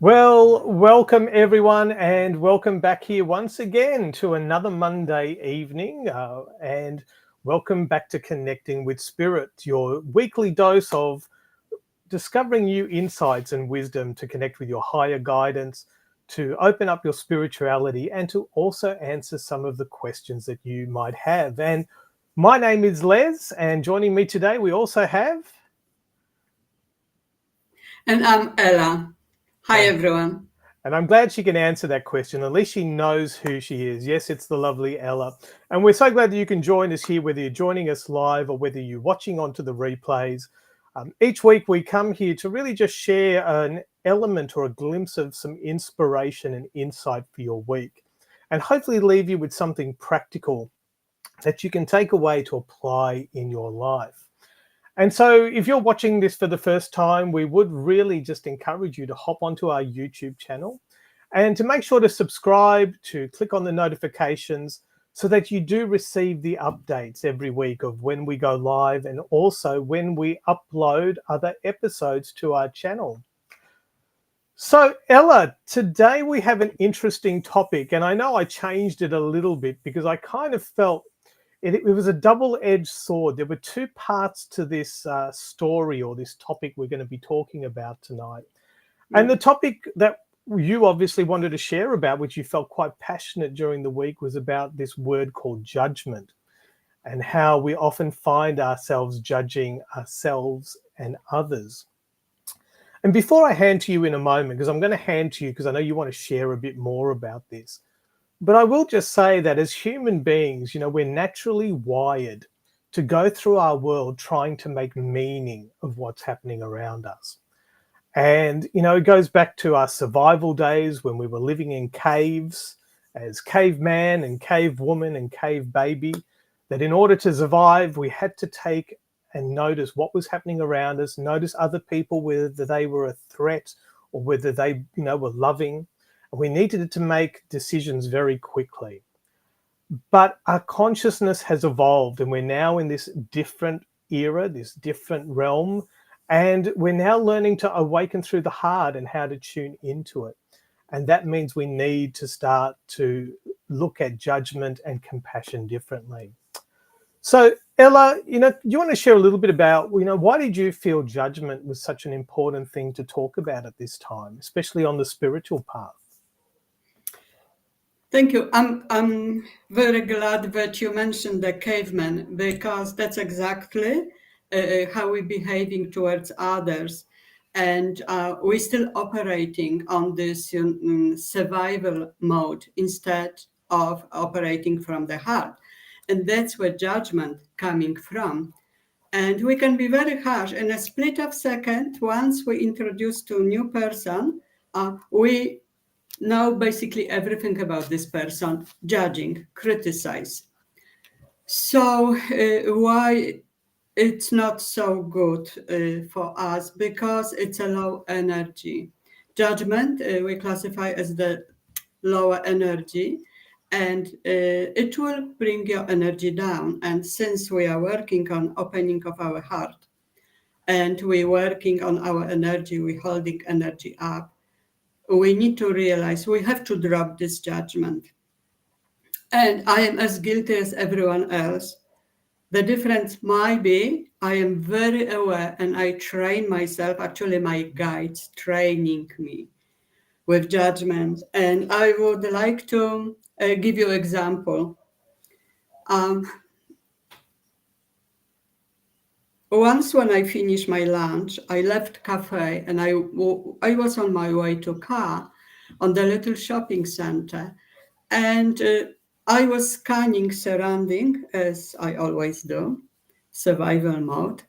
Well, welcome everyone, and welcome back here once again to another Monday evening. And welcome back to Connecting with Spirit, your weekly dose of discovering new insights and wisdom to connect with your higher guidance, to open up your spirituality, and to also answer some of the questions that you might have. And my name is Les, and joining me today, we also have. And I'm Ella. Hi, everyone. And I'm glad she can answer that question. At least she knows who she is. Yes, it's the lovely Ella. And we're so glad that you can join us here, whether you're joining us live or whether you're watching onto the replays. Each week we come here to really just share an element or a glimpse of some inspiration and insight for your week, and hopefully leave you with something practical that you can take away to apply in your life. And so if you're watching this for the first time, we would really just encourage you to hop onto our YouTube channel and to make sure to subscribe, to click on the notifications so that you do receive the updates every week of when we go live and also when we upload other episodes to our channel. So Ella, today we have an interesting topic, and I know I changed it a little bit because I kind of felt it was a double-edged sword. There were two parts to this story or this topic we're going to be talking about tonight. And the topic that you obviously wanted to share about, which you felt quite passionate during the week, was about this word called judgment and how we often find ourselves judging ourselves and others. And before I hand to you in a moment, because I'm going to hand to you because I know you want to share a bit more about this, but I will just say that as human beings, we're naturally wired to go through our world trying to make meaning of what's happening around us. And, it goes back to our survival days when we were living in caves as caveman and cave woman and cave baby, that in order to survive, we had to take and notice what was happening around us, notice other people, whether they were a threat or whether they, were loving. We needed to make decisions very quickly. But our consciousness has evolved and we're now in this different era, this different realm. And we're now learning to awaken through the heart and how to tune into it. And that means we need to start to look at judgment and compassion differently. So Ella, do you want to share a little bit about, why did you feel judgment was such an important thing to talk about at this time, especially on the spiritual path? Thank you. I'm very glad that you mentioned the caveman, because that's exactly how we're behaving towards others. And we're still operating on this survival mode instead of operating from the heart. And that's where judgment coming from. And we can be very harsh. In a split of second, once we introduce to a new person, we know basically everything about this person, judging, criticize. So why it's not so good for us? Because it's a low energy. Judgment we classify as the lower energy, and it will bring your energy down. And since we are working on opening of our heart and we're working on our energy, we're holding energy up, we need to realize we have to drop this judgment. And I am as guilty as everyone else. The difference might be I am very aware and I train myself, actually my guides training me with judgment. And I would like to give you an example. Once when I finished my lunch, I left cafe and I was on my way to car on the little shopping center. And I was scanning surrounding, as I always do, survival mode.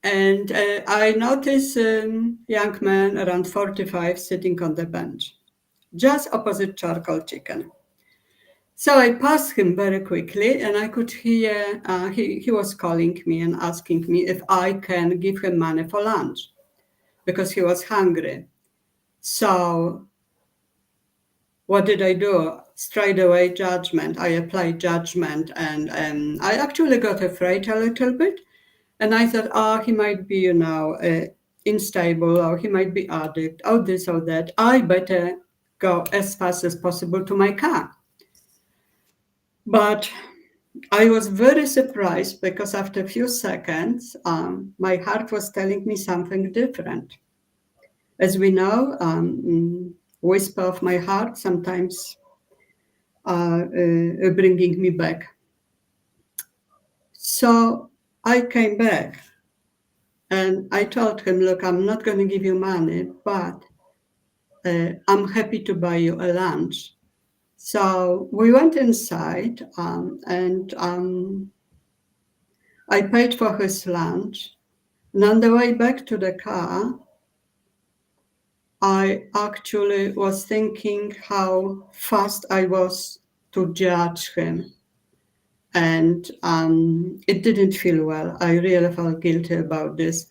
And I noticed a young man around 45 sitting on the bench, just opposite charcoal chicken. So I passed him very quickly, and I could hear he was calling me and asking me if I can give him money for lunch because he was hungry. So what did I do? Straight away, judgment. I applied judgment, and I actually got afraid a little bit. And I thought, he might be, unstable, or he might be addict, or this or that. I better go as fast as possible to my car. But I was very surprised because after a few seconds, my heart was telling me something different. As we know, whisper of my heart sometimes bringing me back. So I came back and I told him, look, I'm not going to give you money, but I'm happy to buy you a lunch. So we went inside and I paid for his lunch. And on the way back to the car, I actually was thinking how fast I was to judge him. And it didn't feel well. I really felt guilty about this.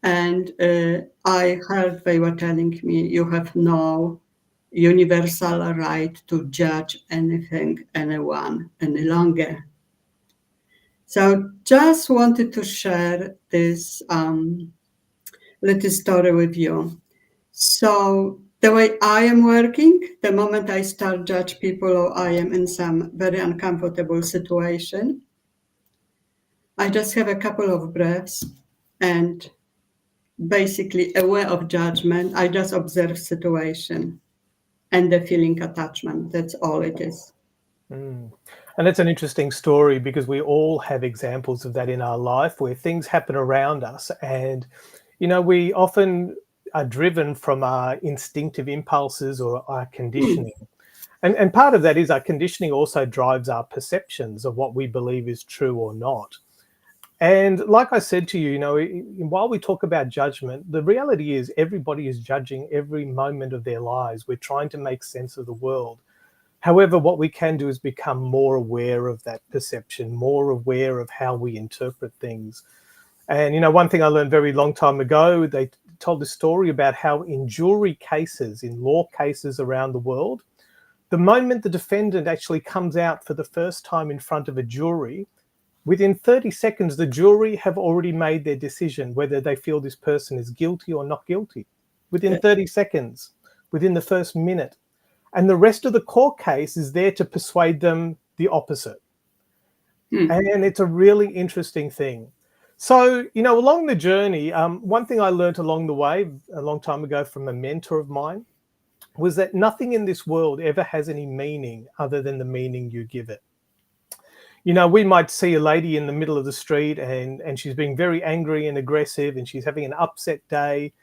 And I heard they were telling me, you have no universal right to judge anything, anyone any longer. So just wanted to share this little story with you. So the way I am working, the moment I start judge people or I am in some very uncomfortable situation, I just have a couple of breaths and basically aware of judgment. I just observe situation and the feeling attachment. That's all it is. Mm. And it's an interesting story because we all have examples of that in our life where things happen around us. And, we often are driven from our instinctive impulses or our conditioning. And part of that is our conditioning also drives our perceptions of what we believe is true or not. And like I said to you, while we talk about judgment, the reality is everybody is judging every moment of their lives. We're trying to make sense of the world. However, what we can do is become more aware of that perception, more aware of how we interpret things. And, one thing I learned very long time ago, they told a story about how in jury cases, in law cases around the world, the moment the defendant actually comes out for the first time in front of a jury, within 30 seconds, the jury have already made their decision whether they feel this person is guilty or not guilty. Within 30 seconds, within the first minute. And the rest of the court case is there to persuade them the opposite. And it's a really interesting thing. So, along the journey, one thing I learned along the way a long time ago from a mentor of mine was that nothing in this world ever has any meaning other than the meaning you give it. We might see a lady in the middle of the street and she's being very angry and aggressive and she's having an upset day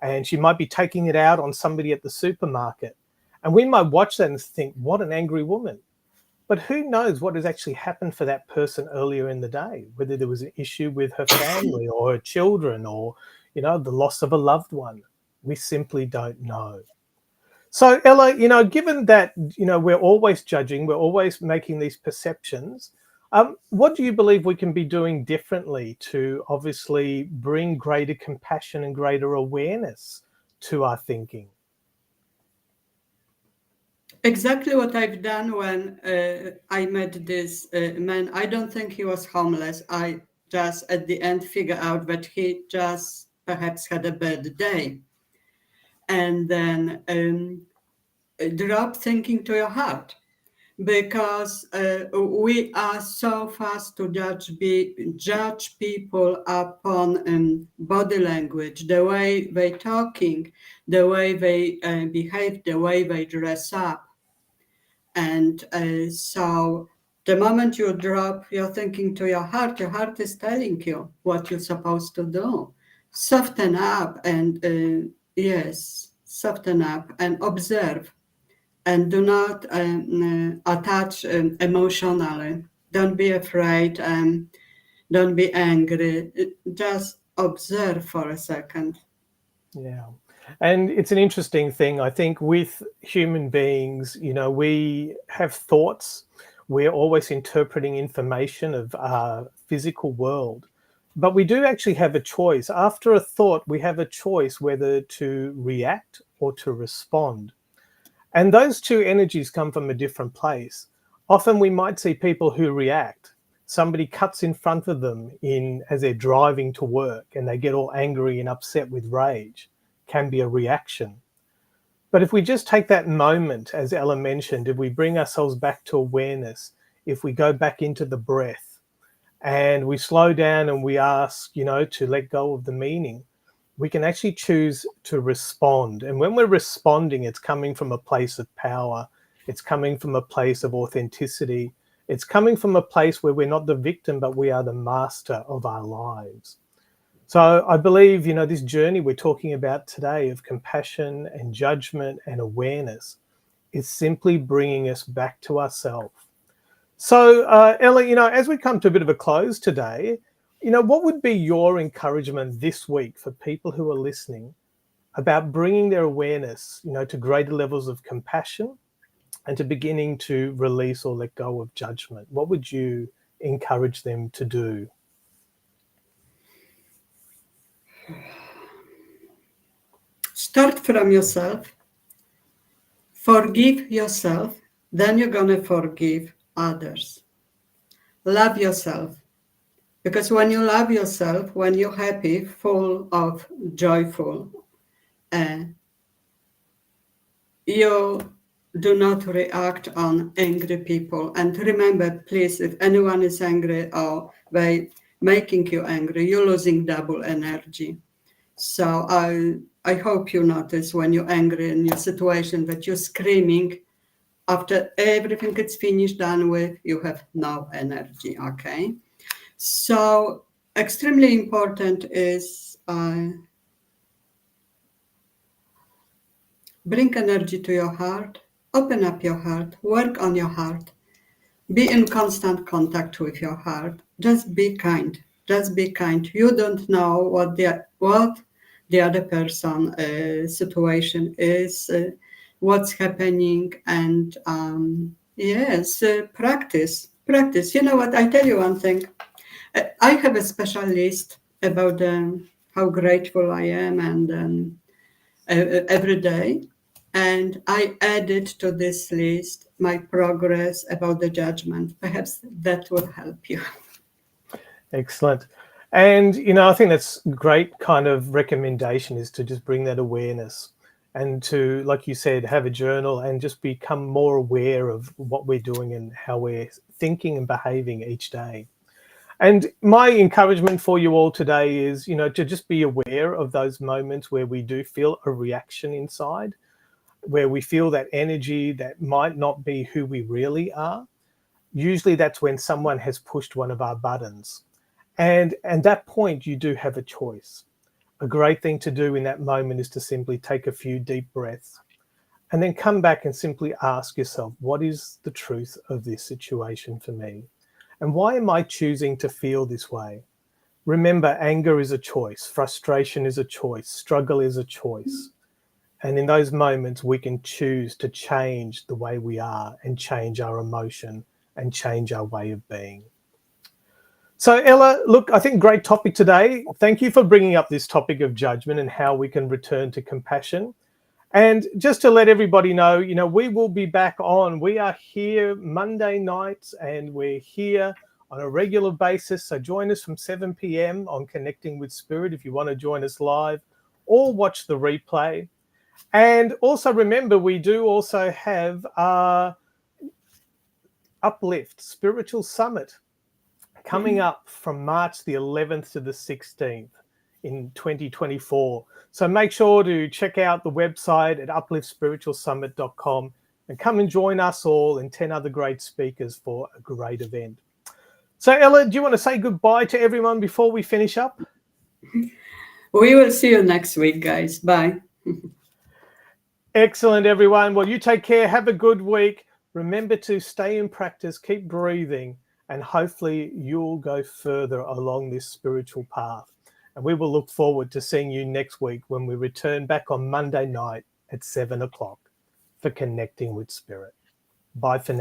and she might be taking it out on somebody at the supermarket. And we might watch that and think, what an angry woman. But who knows what has actually happened for that person earlier in the day, whether there was an issue with her family or her children or, the loss of a loved one. We simply don't know. So, Ella, given that, we're always judging, we're always making these perceptions, what do you believe we can be doing differently to obviously bring greater compassion and greater awareness to our thinking? Exactly what I've done when I met this man. I don't think he was homeless. I just at the end figure out that he just perhaps had a bad day. And then drop thinking to your heart, because we are so fast to judge people upon body language, the way they talking, the way they behave, the way they dress up. And so the moment you drop your thinking to your heart is telling you what you're supposed to do. Soften up and yes, soften up and observe. And do not attach emotionally. Don't be afraid. Don't be angry. Just observe for a second. Yeah. And it's an interesting thing. I think with human beings, we have thoughts. We're always interpreting information of our physical world. But we do actually have a choice. After a thought, we have a choice whether to react or to respond. And those two energies come from a different place. Often we might see people who react. somebody cuts in front of them as they're driving to work and they get all angry and upset with rage, can be a reaction. But if we just take that moment, as Ella mentioned, if we bring ourselves back to awareness, if we go back into the breath and we slow down and we ask, to let go of the meaning, we can actually choose to respond. And when we're responding, it's coming from a place of power. It's coming from a place of authenticity. It's coming from a place where we're not the victim, but we are the master of our lives. So I believe, this journey we're talking about today of compassion and judgment and awareness is simply bringing us back to ourselves. So Ella, as we come to a bit of a close today, what would be your encouragement this week for people who are listening about bringing their awareness, to greater levels of compassion and to beginning to release or let go of judgment? What would you encourage them to do? Start from yourself. Forgive yourself, then you're going to forgive others. Love yourself. Because when you love yourself, when you're happy, full of joyful, you do not react on angry people. And remember, please, if anyone is angry or by making you angry, you're losing double energy. So I hope you notice when you're angry in your situation that you're screaming. After everything is finished, done with, you have no energy, okay? So extremely important is bring energy to your heart, open up your heart, work on your heart, be in constant contact with your heart. Just be kind. Just be kind. You don't know what the other person situation is, what's happening, and yes, practice. You know what? I tell you one thing. I have a special list about how grateful I am, and every day. And I added to this list my progress about the judgment. Perhaps that will help you. Excellent. And, I think that's great kind of recommendation, is to just bring that awareness and to, like you said, have a journal and just become more aware of what we're doing and how we're thinking and behaving each day. And my encouragement for you all today is, to just be aware of those moments where we do feel a reaction inside, where we feel that energy that might not be who we really are. Usually that's when someone has pushed one of our buttons. And at that point, you do have a choice. A great thing to do in that moment is to simply take a few deep breaths and then come back and simply ask yourself, what is the truth of this situation for me? And why am I choosing to feel this way? Remember, anger is a choice. Frustration is a choice. Struggle is a choice. And in those moments, we can choose to change the way we are and change our emotion and change our way of being. So Ella, look, I think great topic today. Thank you for bringing up this topic of judgment and how we can return to compassion. And just to let everybody know, we will be back on. We are here Monday nights and we're here on a regular basis. So join us from 7 p.m. on Connecting with Spirit if you want to join us live or watch the replay. And also remember, we do also have our Uplift Spiritual Summit coming up from March the 11th to the 16th in 2024. So make sure to check out the website at upliftspiritualsummit.com and come and join us all and 10 other great speakers for a great event. So Ella, do you want to say goodbye to everyone before we finish up? We will see you next week, guys. Bye. Excellent, everyone. Well, you take care. Have a good week. Remember to stay in practice, keep breathing, and hopefully you'll go further along this spiritual path. And we will look forward to seeing you next week when we return back on Monday night at 7 o'clock for Connecting with Spirit. Bye for now.